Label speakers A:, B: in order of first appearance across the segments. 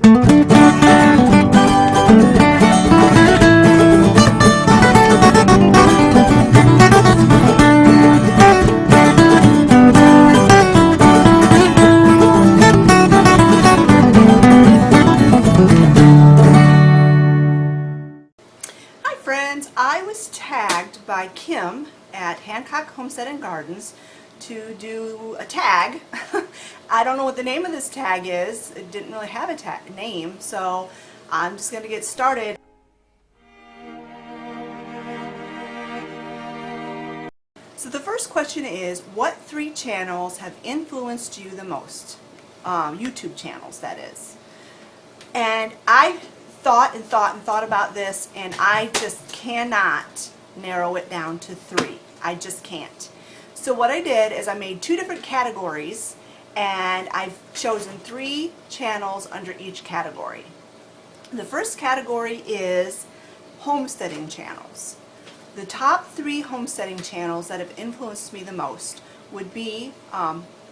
A: I was tagged by Kim at Hancock Homestead and Gardens to do a tag. I don't know what the name of this tag is. It didn't really have a name, so I'm just going to get started. So the first question is, what 3 channels have influenced you the most? YouTube channels, that is. And I thought about this, and I just cannot narrow it down to 3. I just can't. So what I did is I made 2 different categories, and I've chosen 3 channels under each category. The first category is homesteading channels. The top 3 homesteading channels that have influenced me the most would be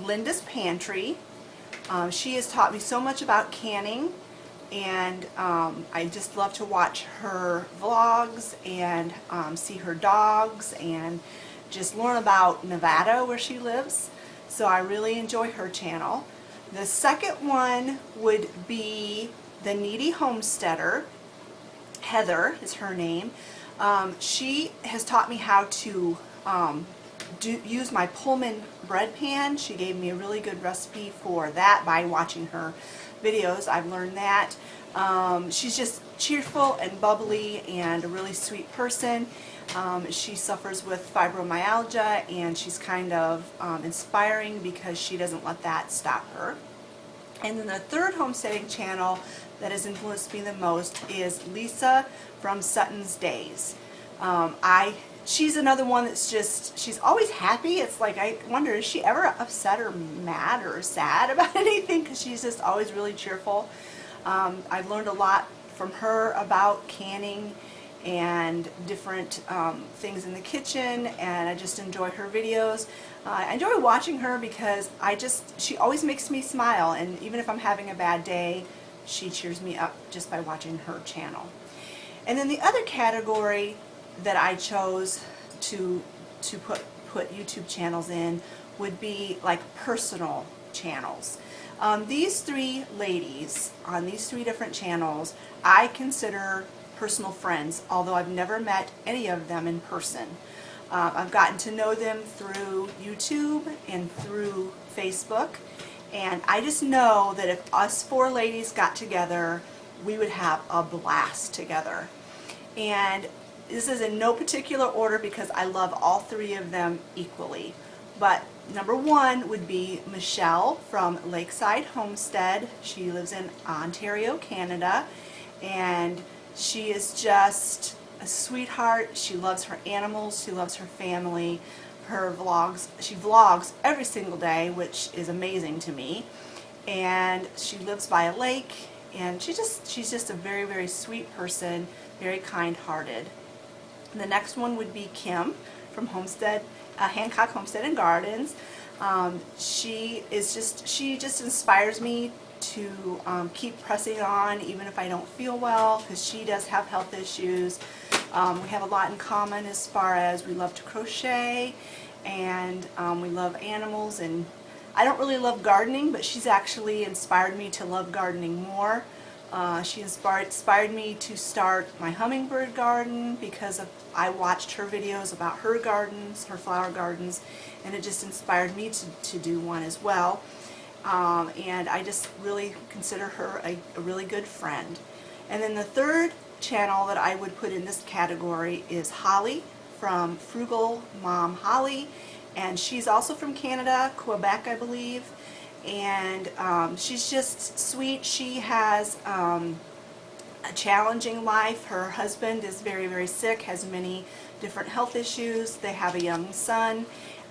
A: Linda's Pantry. She has taught me so much about canning, and I just love to watch her vlogs and see her dogs and just learn about Nevada, where she lives. So I really enjoy her channel. The second one would be the Needy Homesteader. Heather is her name. She has taught me how to use my Pullman bread pan. She gave me a really good recipe for that by watching her videos. I've learned that. She's just cheerful and bubbly and a really sweet person. She suffers with fibromyalgia, and she's kind of inspiring because she doesn't let that stop her. And then the third homesteading channel that has influenced me the most is Lisa from Sutton's Days. She's another one that's just, she's always happy. It's like, I wonder, is she ever upset or mad or sad about anything? Because she's just always really cheerful. I've learned a lot from her about canning and different things in the kitchen, and I just enjoy her videos. I enjoy watching her because she always makes me smile, and even if I'm having a bad day, she cheers me up just by watching her channel. And then the other category that I chose to put YouTube channels in would be like personal channels. These 3 ladies on these 3 different channels I consider personal friends, although I've never met any of them in person. I've gotten to know them through YouTube and through Facebook, and I just know that if us 4 ladies got together, we would have a blast together. And this is in no particular order because I love all 3 of them equally. But number 1 would be Michelle from Lakeside Homestead. She lives in Ontario, Canada, and she is just a sweetheart. She loves her animals, she loves her family. Her vlogs, she vlogs every single day, which is amazing to me. And she lives by a lake, and she's just a very, very sweet person, very kind-hearted. The next one would be Kim from Hancock Homestead and Gardens. She just inspires me to keep pressing on even if I don't feel well, because she does have health issues. We have a lot in common as far as we love to crochet, and we love animals, and I don't really love gardening, but she's actually inspired me to love gardening more. She inspired me to start my hummingbird garden because I watched her videos about her gardens, her flower gardens, and it just inspired me to do one as well. And I just really consider her a really good friend. And then the third channel that I would put in this category is Holly from Frugal Mom Holly, and she's also from Canada, Quebec, I believe. And she's just sweet. She has a challenging life. Her husband is very, very sick, has many different health issues. They have a young son,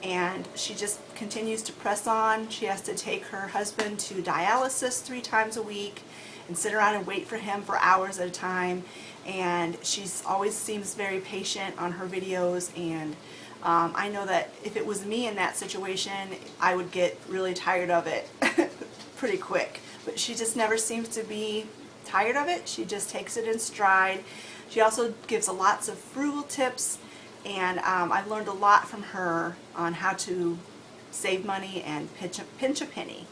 A: and she just continues to press on. She has to take her husband to dialysis 3 times a week and sit around and wait for him for hours at a time. And she's always seems very patient on her videos, and I know that if it was me in that situation, I would get really tired of it pretty quick. but she just never seems to be tired of it. She just takes it in stride. She also gives lots of frugal tips, and I've learned a lot from her on how to save money and pinch a penny.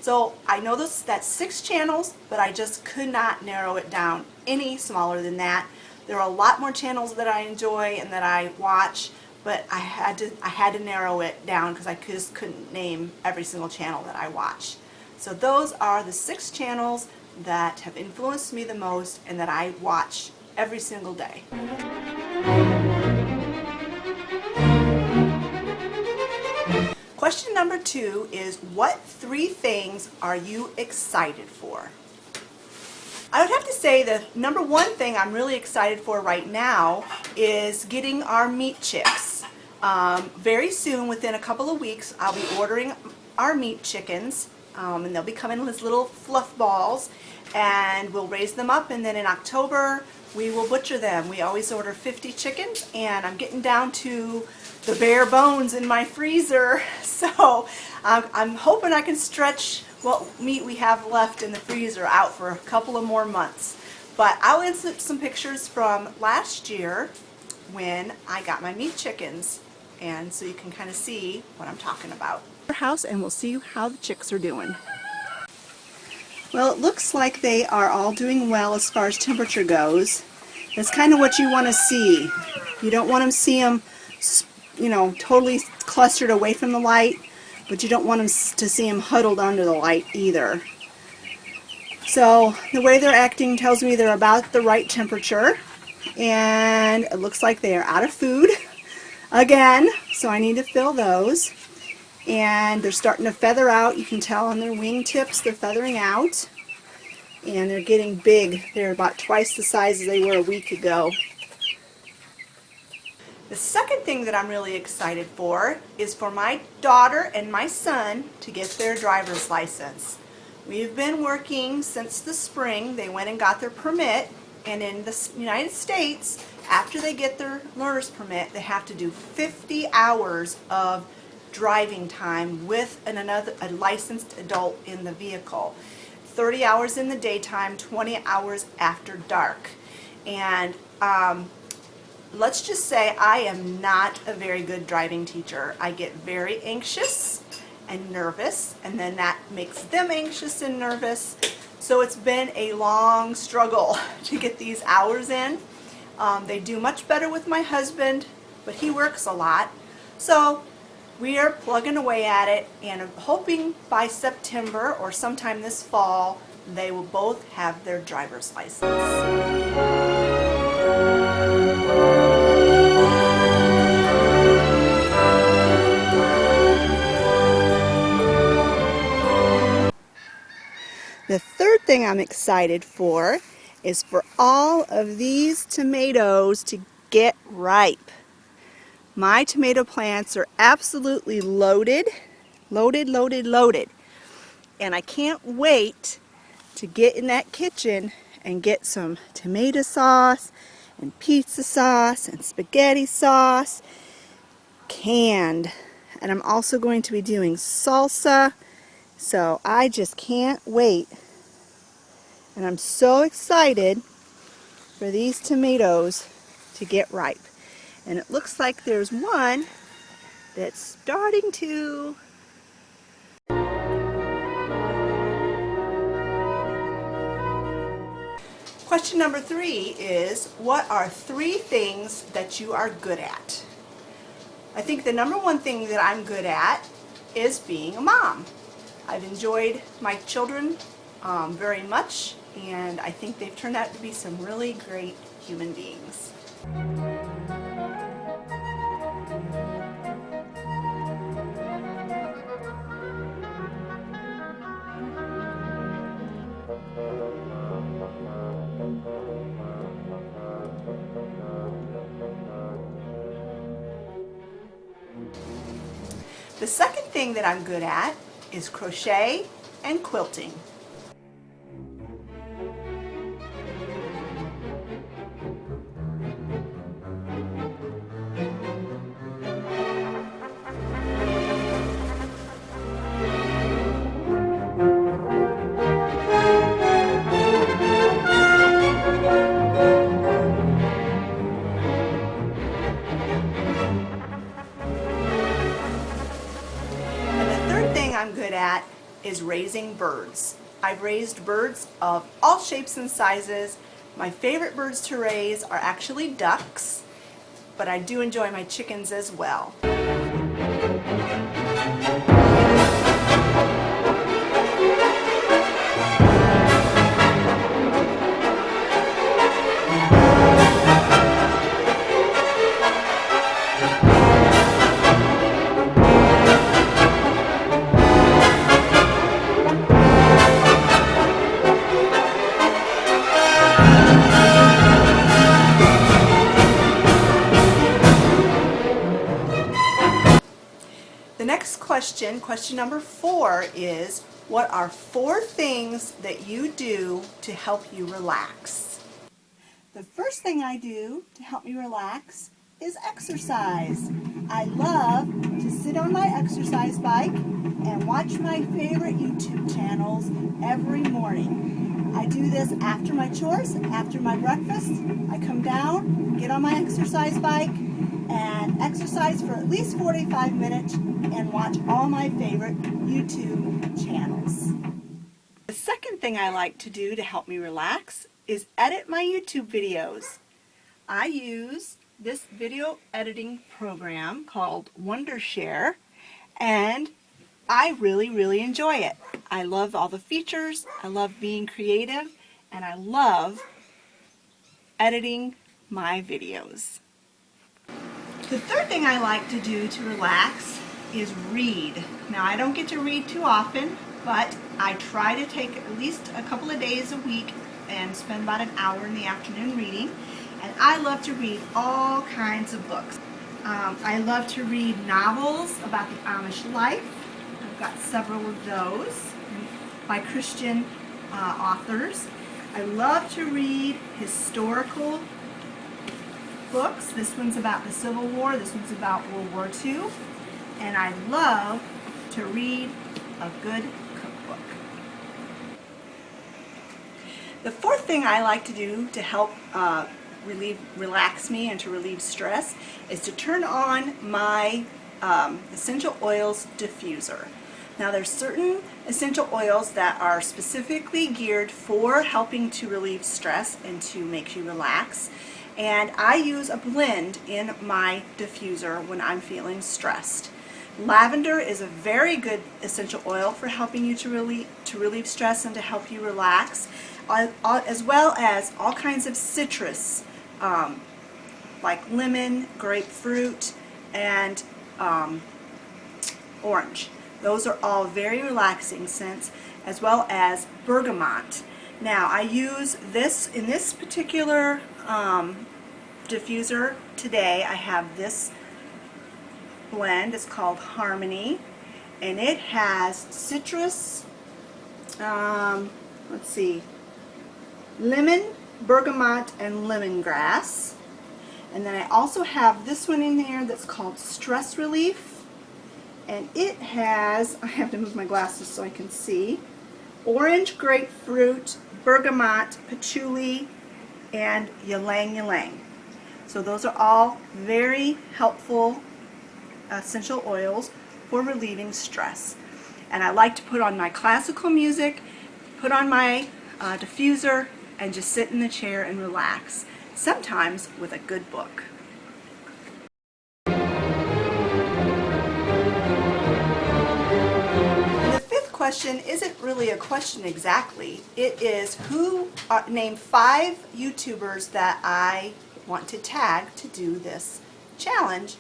A: So I know that's 6 channels, but I just could not narrow it down any smaller than that. There are a lot more channels that I enjoy and that I watch, but I had to narrow it down because I just couldn't name every single channel that I watch. So those are the 6 channels that have influenced me the most and that I watch every single day. Question number 2 is, what 3 things are you excited for? I would have to say the number 1 thing I'm really excited for right now is getting our meat chicks. Very soon, within a couple of weeks, I'll be ordering our meat chickens, and they'll be coming as little fluff balls, and we'll raise them up, and then in October we will butcher them. We always order 50 chickens, and I'm getting down to the bare bones in my freezer, so I'm hoping I can stretch what meat we have left in the freezer out for a couple of more months. But I'll insert some pictures from last year when I got my meat chickens, and so you can kind of see what I'm talking about. Our house, and we'll see how the chicks are doing. Well, it looks like they are all doing well as far as temperature goes. That's kind of what you want to see. You don't want to see them, totally clustered away from the light, but you don't want them to see them huddled under the light either. So the way they're acting tells me they're about the right temperature, and it looks like they are out of food again, so I need to fill those. And they're starting to feather out. You can tell on their wing tips they're feathering out, and they're getting big. They're about twice the size as they were a week ago. The second thing that I'm really excited for is for my daughter and my son to get their driver's license. We've been working since the spring. They went and got their permit, and in the United States, after they get their learner's permit, they have to do 50 hours of driving time with a licensed adult in the vehicle. 30 hours in the daytime, 20 hours after dark. And let's just say I am not a very good driving teacher. I get very anxious and nervous, and then that makes them anxious and nervous. So it's been a long struggle to get these hours in. They do much better with my husband, but he works a lot. So we are plugging away at it, and I'm hoping by September or sometime this fall they will both have their driver's license. The third thing I'm excited for is for all of these tomatoes to get ripe. My tomato plants are absolutely loaded, loaded, loaded, loaded. And I can't wait to get in that kitchen and get some tomato sauce and pizza sauce and spaghetti sauce canned. And I'm also going to be doing salsa. So I just can't wait. And I'm so excited for these tomatoes to get ripe. And it looks like there's one that's starting to. Question number 3 is, what are 3 things that you are good at? I think the number 1 thing that I'm good at is being a mom. I've enjoyed my children very much, and I think they've turned out to be some really great human beings. The second thing that I'm good at is crochet and quilting. is raising birds. I've raised birds of all shapes and sizes. My favorite birds to raise are actually ducks, but I do enjoy my chickens as well. The next question, question number 4, is what are 4 things that you do to help you relax? The first thing I do to help me relax is exercise. I love to sit on my exercise bike and watch my favorite YouTube channels every morning. I do this after my chores, after my breakfast. I come down, get on my exercise bike, and exercise for at least 45 minutes and watch all my favorite YouTube channels. The second thing I like to do to help me relax is edit my YouTube videos. I use this video editing program called Wondershare, and I really enjoy it. I love all the features, I love being creative, and I love editing my videos. The third thing I like to do to relax is read. Now, I don't get to read too often, but I try to take at least a couple of days a week and spend about an hour in the afternoon reading. And I love to read all kinds of books. I love to read novels about the Amish life. I've got several of those by Christian authors. I love to read historical books. This one's about the Civil War, this one's about World War II, and I love to read a good cookbook. The fourth thing I like to do to help relax me and to relieve stress is to turn on my essential oils diffuser. Now, there's certain essential oils that are specifically geared for helping to relieve stress and to make you relax. And I use a blend in my diffuser when I'm feeling stressed. Lavender is a very good essential oil for helping you to relieve stress and to help you relax, as well as all kinds of citrus, like lemon, grapefruit, and orange. Those are all very relaxing scents, as well as bergamot. Now, I use this in this particular diffuser today. I have this blend. It's called Harmony, and it has citrus, let's see, lemon, bergamot, and lemongrass. And then I also have this one in there that's called Stress Relief, and it has, I have to move my glasses so I can see, orange, grapefruit, bergamot, patchouli, and ylang ylang. So those are all very helpful essential oils for relieving stress. And I like to put on my classical music, put on my diffuser, and just sit in the chair and relax, sometimes with a good book. The fifth question isn't really a question exactly. It is name 5 YouTubers that I want to tag to do this challenge.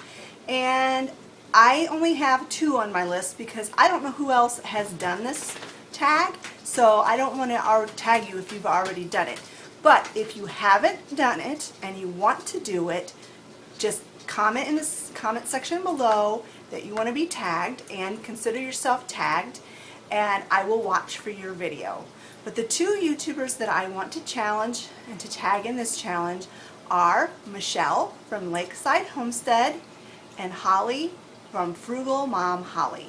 A: And I only have 2 on my list because I don't know who else has done this tag, so I don't want to tag you if you've already done it. But if you haven't done it and you want to do it, just comment in the comment section below that you want to be tagged and consider yourself tagged, and I will watch for your video. But the 2 YouTubers that I want to challenge and to tag in this challenge are Michelle from Lakeside Homestead and Holly from Frugal Mom Holly.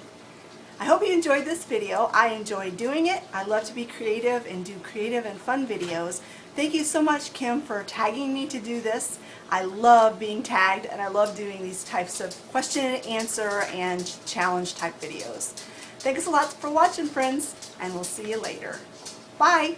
A: I hope you enjoyed this video. I enjoyed doing it. I love to be creative and do creative and fun videos. Thank you so much, Kim, for tagging me to do this. I love being tagged, and I love doing these types of question and answer and challenge type videos. Thanks a lot for watching, friends, and we'll see you later. Bye.